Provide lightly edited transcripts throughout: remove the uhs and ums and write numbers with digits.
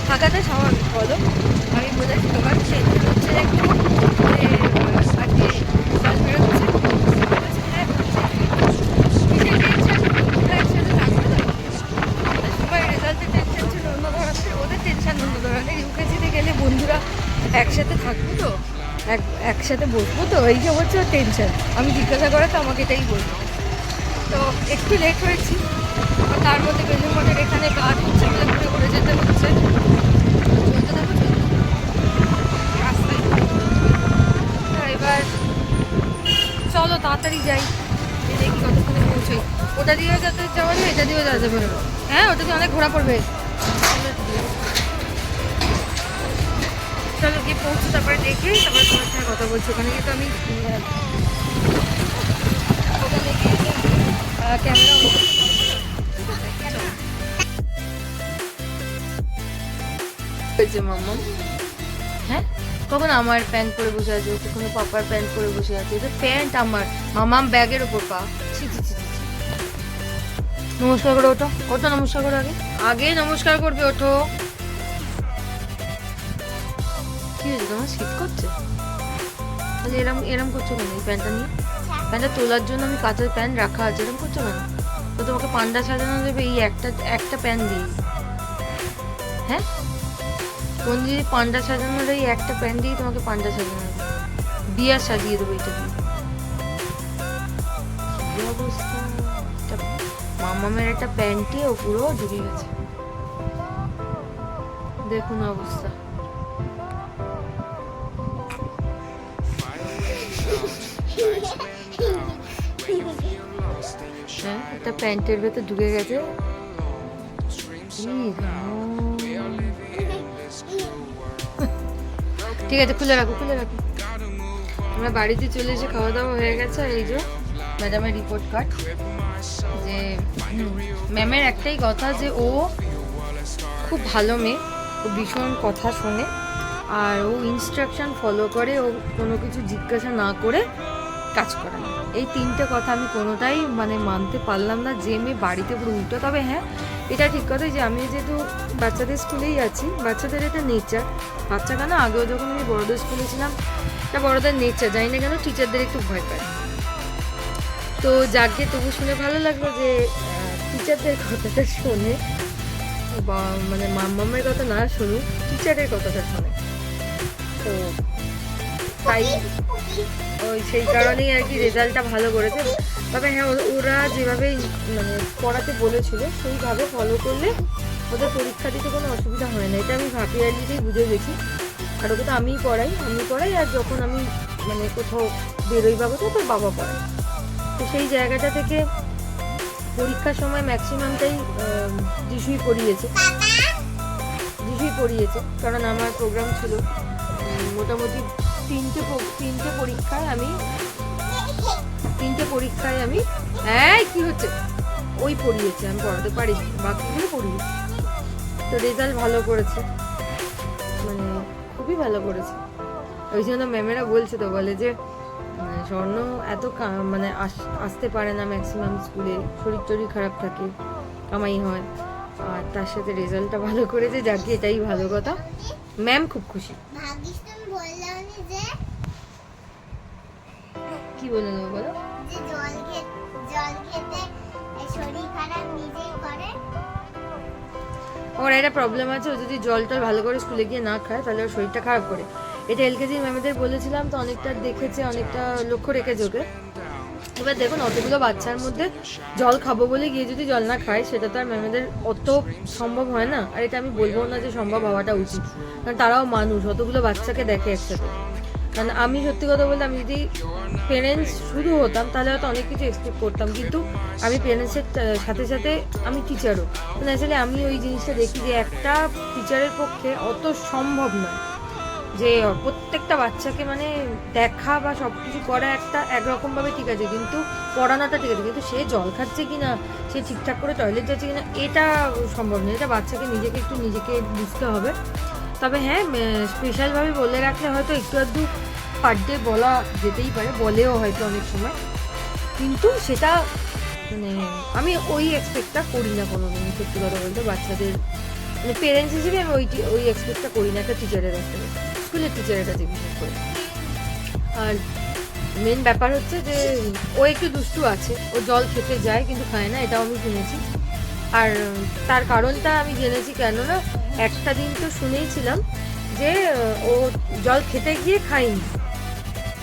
থাকাটা স্বাভাবিক বলো, আমি বোঝাচ্ছি তোমার টেনশন হচ্ছে একটু যে আজকে রেজাল্ট বেরোচ্ছে, বলছে হ্যাঁ হচ্ছে কিসের টেনশন, ওরা একসাথে থাকবে তো সবাই রেজাল্টের টেনশন ছিল অন্য ধরনের, ওদের টেনশন অন্য ধরনের, ইউকেজিতে গেলে বন্ধুরা একসাথে থাকবো তো একসাথে বসবো তো এই যে হচ্ছে টেনশন। আমি জিজ্ঞাসা করে তো আমাকে এটাই বলবো। তো একটু লেট হয়েছি, তার মধ্যে বেলুর মঠের এখানে কাজ হচ্ছে বলে ঘুরে ঘুরে যেতে হচ্ছে। চলতে থাকো রাস্তায়। এবার চলো তাড়াতাড়ি যাই, দেখি কতক্ষণে পৌঁছোই। ওটা দিয়েও যাতে যাওয়া যাবে, এটা দিয়েও যাওয়া যাবে। হ্যাঁ ওটা দিয়ে অনেক ঘোরা পড়বে। চলো গিয়ে পৌঁছে তারপরে দেখে তারপরে তোমার সঙ্গে কথা বলছি। ওখানে গিয়ে তো আমি ওখানে গিয়ে ক্যামেরা হয়েছে মাম্মা। হ্যাঁ কখন আমার প্যান্ট পরে বসে আছে, কখনো পাপার প্যান্ট পরে বসে আছে। এটা প্যান্ট আমার, মামাম ব্যাগের ওপর পা। ছি ছি ছি ছি। নমস্কার করে ওঠো, ওঠো নমস্কার করো, আগে আগে নমস্কার করবে, ওঠো। কি হয়েছে তোমার, শীত করছে? তাহলে এরম এরম করছো কেন এই প্যান্টটা নিয়ে? প্যান্টটা তোলার জন্য আমি কাঁচের প্যান্ট রাখা আছে, এরম করছো কেন? তো তোমাকে পান্ডা সাজানো দেবে এই একটা প্যান্ট দিয়ে? হ্যাঁ কোন যদি পান্ডা সাজানোর এই একটা প্যান্ট দিয়ে তোমাকে পান্ডা সাজানো দেবে, বিয়া সাজিয়ে দেবো এটা দিয়ে। কি অবস্থা, মামামের একটা প্যান্টই ও পুরো ঢুকে গেছে, দেখুন অবস্থা। হ্যাঁ একটা প্যান্টের ভেতর ঢুকে গেছে। ঠিক আছে খুলে রাখো খুলে রাখো। আমরা বাড়িতে চলে এসে খাওয়া দাওয়া হয়ে গেছে। আর এই যে ম্যাডামের রিপোর্ট কার্ড। যে ম্যামের একটাই কথা যে ও খুব ভালো মেয়ে, ও ভীষণ কথা শোনে, আর ও ইনস্ট্রাকশন ফলো করে, ও কোনো কিছু জিজ্ঞাসা না করে কাজ করে না। এই তিনটে কথা আমি কোনোটাই মানে মানতে পারলাম না, যে মেয়ে বাড়িতে পুরো উল্টো। তবে হ্যাঁ এটা ঠিক কথা যে আমি যেহেতু বাচ্চাদের স্কুলেই আছি, বাচ্চাদের এটা নেচার, বাচ্চা কেন আগেও যখন আমি বড়দের স্কুলে ছিলাম, এটা বড়দের নেচার, জানি না কেন টিচারদের একটু ভয় পায়। তো যাকে তবু শুনে ভালো লাগলো যে টিচারদের কথাটা শোনে, বা মানে মাম্মামের কথা না শুনুক, টিচারের কথাটা শোনে। তো তাই ওই সেই কারণেই আর কি রেজাল্টটা ভালো করেছে। তবে হ্যাঁ ওরা যেভাবে মানে পড়াতে বলেছিল সেইভাবে ফলো করলে ওদের পরীক্ষা দিতে কোনো অসুবিধা হয় না, এটা আমি ভাপিয়ালিতেই বুঝে গেছি। আর ওকে তো আমিই পড়াই, আর যখন আমি মানে কোথাও বেরোই বাবু তো বাবা পড়ায়। তো সেই জায়গাটা থেকে পরীক্ষার সময় ম্যাক্সিমামটাই যিশুই পড়িয়েছে, কারণ আমার প্রোগ্রাম ছিল মোটামুটি তিনটে পরীক্ষায় আমি কি হচ্ছে ওই পড়িয়েছে, আমি পড়াতে পারি বাকিগুলো পড়িয়েছি। তো রেজাল্ট ভালো করেছে, মানে খুবই ভালো করেছে। ওই জন্য ম্যামেরা বলছে, তো বলে যে স্বর্ণ এত মানে আসতে পারে না ম্যাক্সিমাম স্কুলে, শরীর খারাপ থাকে, কামাই হয়, আর তার সাথে রেজাল্টটা ভালো করেছে, যাকে এটাই ভালো কথা। ম্যাম খুব খুশি। কি বলে দেবো বলো? ওর একটা প্রবলেম আছে, ও যদি জলটা ভালো করে স্কুলে গিয়ে না খায় তাহলে ওর শরীরটা খারাপ করে। এটা এলকেজি ম্যামেদের বলেছিলাম, তো অনেকটা দেখেছে, অনেকটা লক্ষ্য রেখেছে ওকে। এবার দেখুন অতগুলো বাচ্চার মধ্যে জল খাবো বলে গিয়ে যদি জল না খায়, সেটা তো আর ম্যামেদের অত সম্ভব হয় না। আর এটা আমি বলবো না যে সম্ভব হওয়াটা উচিত, কারণ তারাও মানুষ, অতগুলো বাচ্চাকে দেখে একসাথে। কারণ আমি সত্যি কথা বলতে, আমি যদি পেরেন্টস শুরু হতাম তাহলে হয়তো অনেক কিছু এক্সপেক্ট করতাম, কিন্তু আমি পেরেন্টসের সাথে সাথে আমি টিচারও, মানে আসলে আমি ওই জিনিসটা দেখি যে একটা টিচারের পক্ষে অত সম্ভব নয় যে প্রত্যেকটা বাচ্চাকে মানে দেখা বা সব কিছু করা একরকমভাবে ঠিক আছে, কিন্তু পড়ানোটা ঠিক আছে, কিন্তু সে জল খাচ্ছে কিনা, সে ঠিকঠাক করে টয়লেট যাচ্ছে কিনা, এটা সম্ভব নয়। এটা বাচ্চাকে নিজেকে বুঝতে হবে। তবে হ্যাঁ স্পেশালভাবে বলে রাখলে হয়তো একটু আধটু পার ডে বলা যেতেই পারে, বলেও হয়তো অনেক সময়, কিন্তু সেটা মানে আমি ওই এক্সপেক্টটা করি না কোনোদিন, সত্যি কথা বলতে। বাচ্চাদের মানে পেরেন্টস হিসেবে আমি ওই এক্সপেক্টটা করি না একটা টিচারের কাছ থেকে, স্কুলের টিচারের কাছে বিশেষ করে। আর মেন ব্যাপার হচ্ছে যে ও একটু দুষ্টু আছে, ও জল খেতে যায় কিন্তু খায় না, এটাও আমি শুনেছি। আর তার কারণটা আমি জেনেছি, কেননা একটা দিন তো শুনেইছিলাম যে ও জল খেতে গিয়ে খায়নি,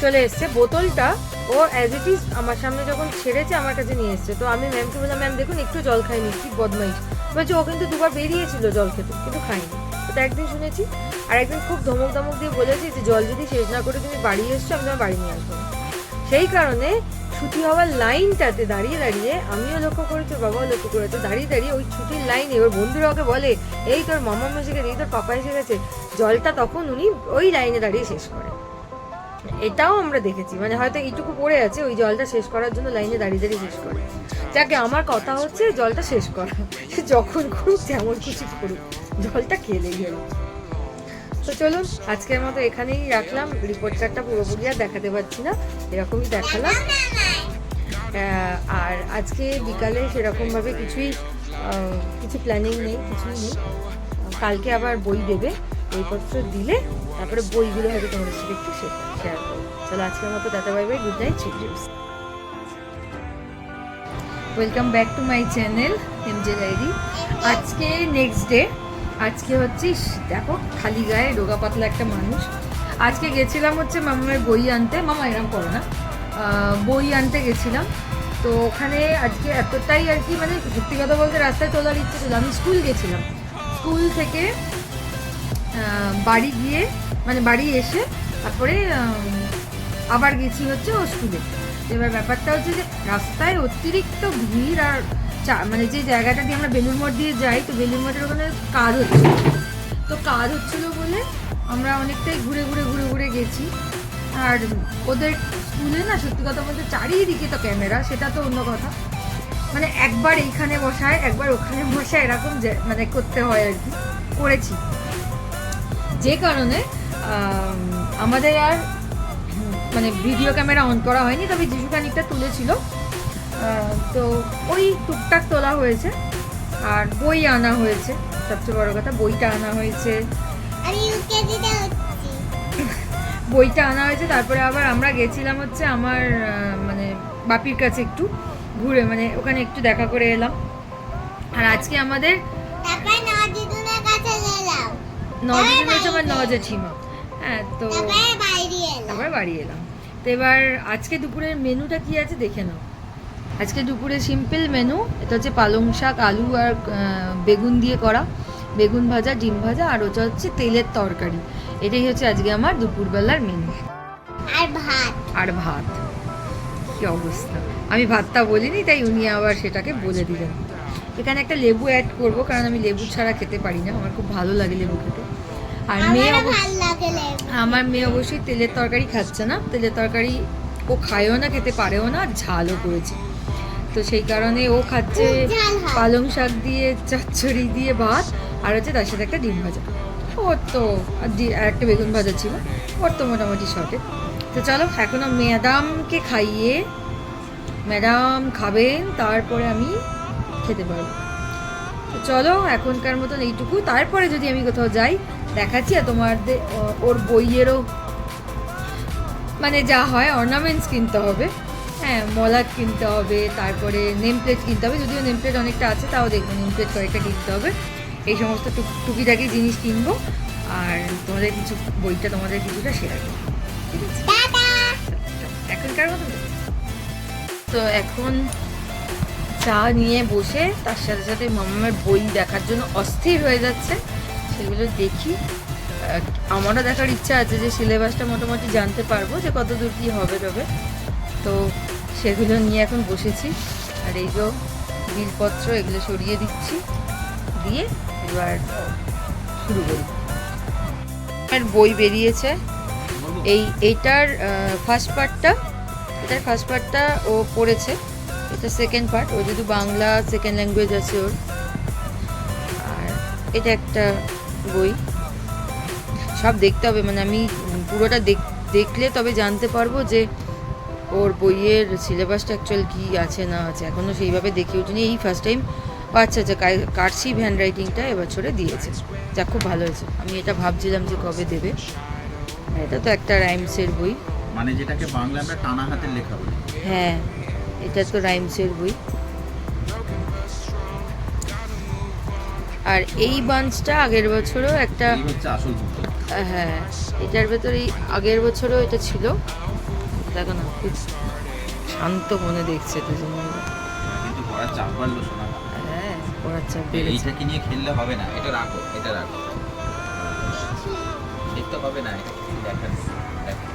চলে এসছে বোতলটা ও অ্যাজ ইট ইজ আমার সামনে যখন ছেড়েছে আমার কাছে নিয়ে এসছে। তো আমি ম্যামকে বললাম, ম্যাম দেখুন একটু জল খাইনি, কি বদমাইশ। বলছে ও কিন্তু দুবার বেরিয়েছিল জল খেতে কিন্তু খাইনি। ওটা একদিন শুনেছি। আর একদিন খুব ধমক ধমক দিয়ে বলেছি যে জল যদি শেষ না করে তুমি বাড়ি এসছো, আমি তোমার বাড়ি নিয়ে আসবো না। সেই কারণে ছুটি হওয়ার লাইনটাতে দাঁড়িয়ে দাঁড়িয়ে, আমিও লক্ষ্য করেছি, বাবাও লক্ষ্য করেছে, দাঁড়িয়ে দাঁড়িয়ে ওই ছুটির লাইনে ওর বন্ধুরা ওকে বলে এই তোর মামা এসে গেছে, এই তোর পাপা এসে গেছে, জলটা তখন উনি ওই লাইনে দাঁড়িয়ে শেষ করে। এটাও আমরা দেখেছি, মানে হয়তো এইটুকু পড়ে আছে, ওই জলটা শেষ করার জন্য লাইনে দাঁড়িয়ে দাঁড়িয়ে শেষ করে। যাকে আমার কথা হচ্ছে জলটা শেষ করা, সে যখন করুক যেমন খুশি করুক, জলটা খেলে গেল। তো চলুন আজকের মতো এখানেই রাখলাম। রিপোর্ট কার্ডটা পুরোপুরি আর দেখাতে পারছি না, এরকমই দেখালাম। আর আজকে বিকালে সেরকমভাবে কিছু প্ল্যানিং নেই, কিছুই নেই। কালকে আবার বই দেবে, বইপত্র দিলে তারপরে বইগুলো হয়তো তোমাদের সাথে একটু শেয়ার করবো। চলো আজকের মতো tata, bye bye, good night, sweet dreams. Welcome back to my channel MJ diary. আজকে নেক্সট ডে, আজকে হচ্ছে দেখো খালি গায়ে রোগা পাতলা একটা মানুষ। আজকে গেছিলাম হচ্ছে মামার বই আনতে, মামা এরম করো না, বই আনতে গেছিলাম। তো ওখানে আজকে এতটাই আর কি, মানে সত্যি কথা বলতে রাস্তায় তোলার ইচ্ছে ছিল। আমি স্কুল গেছিলাম, স্কুল থেকে বাড়ি গিয়ে, মানে বাড়ি এসে তারপরে আবার গেছি হচ্ছে ও স্কুলে। এবার ব্যাপারটা হচ্ছে যে রাস্তায় অতিরিক্ত ভিড়, আর মানে যে জায়গাটা দিয়ে আমরা বেলুড় মঠ দিয়ে যাই, তো বেলুড় মঠের ওখানে কাজ হচ্ছিল। তো কাজ হচ্ছিলো বলে আমরা অনেকটাই ঘুরে ঘুরে ঘুরে ঘুরে গেছি। আর ওদের স্কুলে না সত্যি কথা বলতে চারিদিকে তো ক্যামেরা, সেটা তো অন্য কথা। মানে একবার এইখানে বসায়, একবার ওখানে বসায়, এরকম মানে করতে হয় আর কি, করেছি। যে কারণে আমাদের আর মানে ভিডিও ক্যামেরা অন করা হয়নি, তবে যিশু খানিকটা তুলেছিল। তো ওই টুকটাক তোলা হয়েছে। আর বই আনা হয়েছে, সবচেয়ে বড় কথা বইটা আনা হয়েছে, বইটা আনা হয়েছে। তারপরে আবার আমরা গেছিলাম হচ্ছে আমার মানে বাপির কাছে একটু ঘুরে, মানে ওখানে একটু দেখা করে এলাম। আর আজকে আমাদের নজেঠিমা, হ্যাঁ, তো তারপরে বাড়ি এলাম। তো এবার আজকে দুপুরের মেনুটা কি আছে দেখে নাও। আজকে দুপুরে সিম্পল মেনু, এটা হচ্ছে পালং শাক, আলু আর বেগুন দিয়ে করা, বেগুন ভাজা, ডিম ভাজা, আর ওটা হচ্ছে তেলের তরকারি। এটাই হচ্ছে আজকে আমার দুপুরবেলার মেনু। আর ভাত। কি অবস্থা, আমি ভাতটা বলিনি, তাই উনি আবার সেটাকে বলে দিলেন। এখানে একটা লেবু অ্যাড করব, কারণ আমি লেবু ছাড়া খেতে পারি না, আমার খুব ভালো লাগে লেবু খেতে। আর আমার মেয়ে অবশ্যই তেলের তরকারি খাচ্ছে না, তেলের তরকারি ও খায়ও না, খেতে পারেও না, ঝালও করেছে। তো সেই কারণে ও খাচ্ছে পালং শাক দিয়ে, চচ্চড়ি দিয়ে ভাত, আর হচ্ছে তার সাথে একটা ডিম ভাজা। ওর তো আর একটা বেগুন ভাজা ছিল, ওর তো মোটামুটি শর্টে। তো চলো এখনও ম্যাডামকে খাইয়ে, ম্যাডাম খাবেন, তারপরে আমি খেতে পারবো। তো চলো এখনকার মতন এইটুকু। তারপরে যদি আমি কোথাও যাই দেখাচ্ছি। আর তোমাদের ওর বইয়েরও মানে যা হয় অর্নামেন্টস কিনতে হবে, হ্যাঁ, মলাট কিনতে হবে, তারপরে নেম প্লেট কিনতে হবে। যদিও নেম প্লেট অনেকটা আছে, তাও দেখবো নেম প্লেট কয়েকটা কিনতে হবে। এই সমস্ত টুকিটাকি জিনিস কিনবো। আর তোমাদের কিছু বইটা তোমাদের কিছুটা শেয়ার করবো, ঠিক আছে? এখনকার মতন। তো এখন চা নিয়ে বসে তার সাথে সাথে মামার বই দেখার জন্য অস্থির হয়ে যাচ্ছে, সেগুলো দেখি। আমারও দেখার ইচ্ছা আছে যে সিলেবাসটা মোটামুটি জানতে পারবো যে কত দূর কী হবে তবে। তো সেগুলো নিয়ে এখন বসেছি। আর এই যে বিলপত্র এগুলো সরিয়ে দিচ্ছি, দিয়ে এবার শুরু করি। আর বই বেরিয়েছে এইটার ফার্স্ট পার্টটা ও পড়েছে, এটা সেকেন্ড পার্ট। ও যদি বাংলা সেকেন্ড ল্যাঙ্গুয়েজ আছে ওর। আর এটা একটা বই, সব দেখতে হবে, মানে আমি পুরোটা দেখলে তবে জানতে পারবো যে ওর বইয়ের সিলেবাসটা অ্যাকচুয়াল কী আছে না আছে। এখনও সেইভাবে দেখে উঠিনি, এই ফার্স্ট টাইম আচ্ছা আচ্ছা, কার্সিভ হ্যান্ড রাইটিংটা এবছরে দিয়েছে, যা খুব ভালো হয়েছে। আমি এটা ভাবছিলাম যে কবে দেবে। এটা তো একটা রাইমসের বই, মানে যেটাকে বাংলা আমরা টানা হাতের লেখা বলি। হ্যাঁ এটা তো রাইমসের বই। আর এই বাঞ্চটা আগের বছরও একটা, এই হচ্ছে আসল দুটো। হ্যাঁ এটার ভেতরে আগের বছরও এটা ছিল। দেখো না খুব শান্ত মনে দেখছে দুজনে। কিন্তু পড়ার চাপ বাড়লো শোনা। হ্যাঁ পড়ার চাপ বেড়েছে। এইটাকে নিয়ে খেললে হবে না, এটা রাখো, এটা রাখো, দেখতে হবে না, এটা কিছু দেখার নেই। দেখো।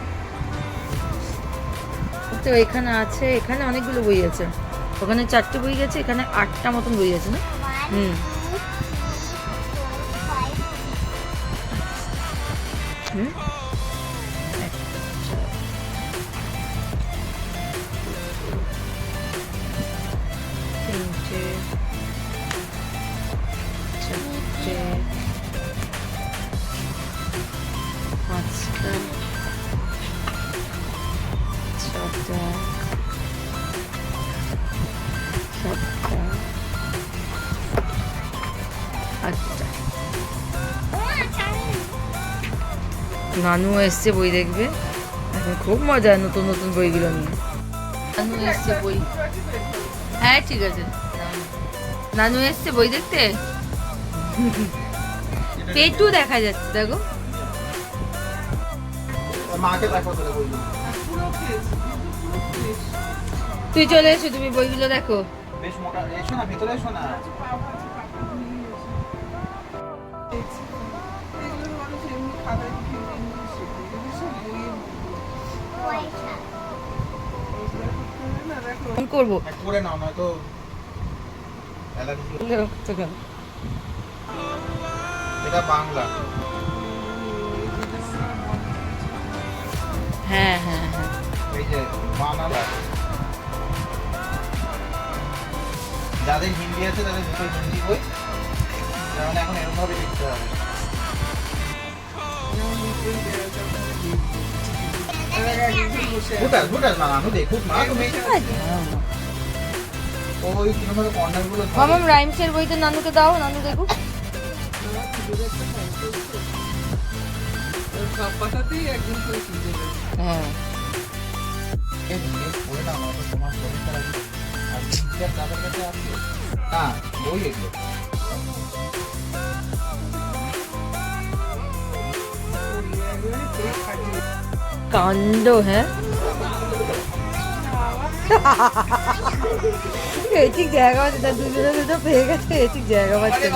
তো এখানে আছে, এখানে অনেকগুলো বই আছে। ওখানে 4টে বই গেছে, এখানে 8টা মতন বই আছে না? হুম হুম। তিনটে, চারটে, 5টা, 6টা, 7টা, 8টা। নানু এসছে বই দেখবে, এখন খুব মজা নতুন নতুন বইগুলো নিয়ে। নানু এসছে বই, হ্যাঁ ঠিক আছে। নানু এসছে বই দেখতে। পেটু দেখা যাচ্ছে, দেখো। মাকে দেখো তাহলে বলবো। তুই চলে এসো, তুমি বইগুলো দেখো। বেশ মোটা, এসো না ভিতরে, এসো না। ফোন করবো। করে নাও, নয়তো অ্যালার্জি। এটা বাংলা। হ্যাঁ হ্যাঁ হ্যাঁ। এই যে বাংলা, যাদের হিন্দি আছে তাদের দুটো হিন্দি বই, কারণ এখন এরকম ভাবে লিখতে হবে। ফুটাস ফুটাস না, নানু দেখুক না তুমি। ওই কিরকম কর্নার গুলো মামাম রাইমসের বইতে নানুকে দাও, নানু দেখুক। হ্যাঁ পড়ে না, নয়তো তোমার শরীর খারাপ হবে। আর বিদ্যার দাদার কাছে আছে না বই এগুলো। কাণ্ড, হ্যাঁ ঠিক জায়গা পাচ্ছে, তার দুজনে দুটো পেয়ে গেছে, ঠিক জায়গা পাচ্ছে।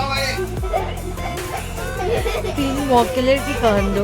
3 মক্কেলের কি কাণ্ড।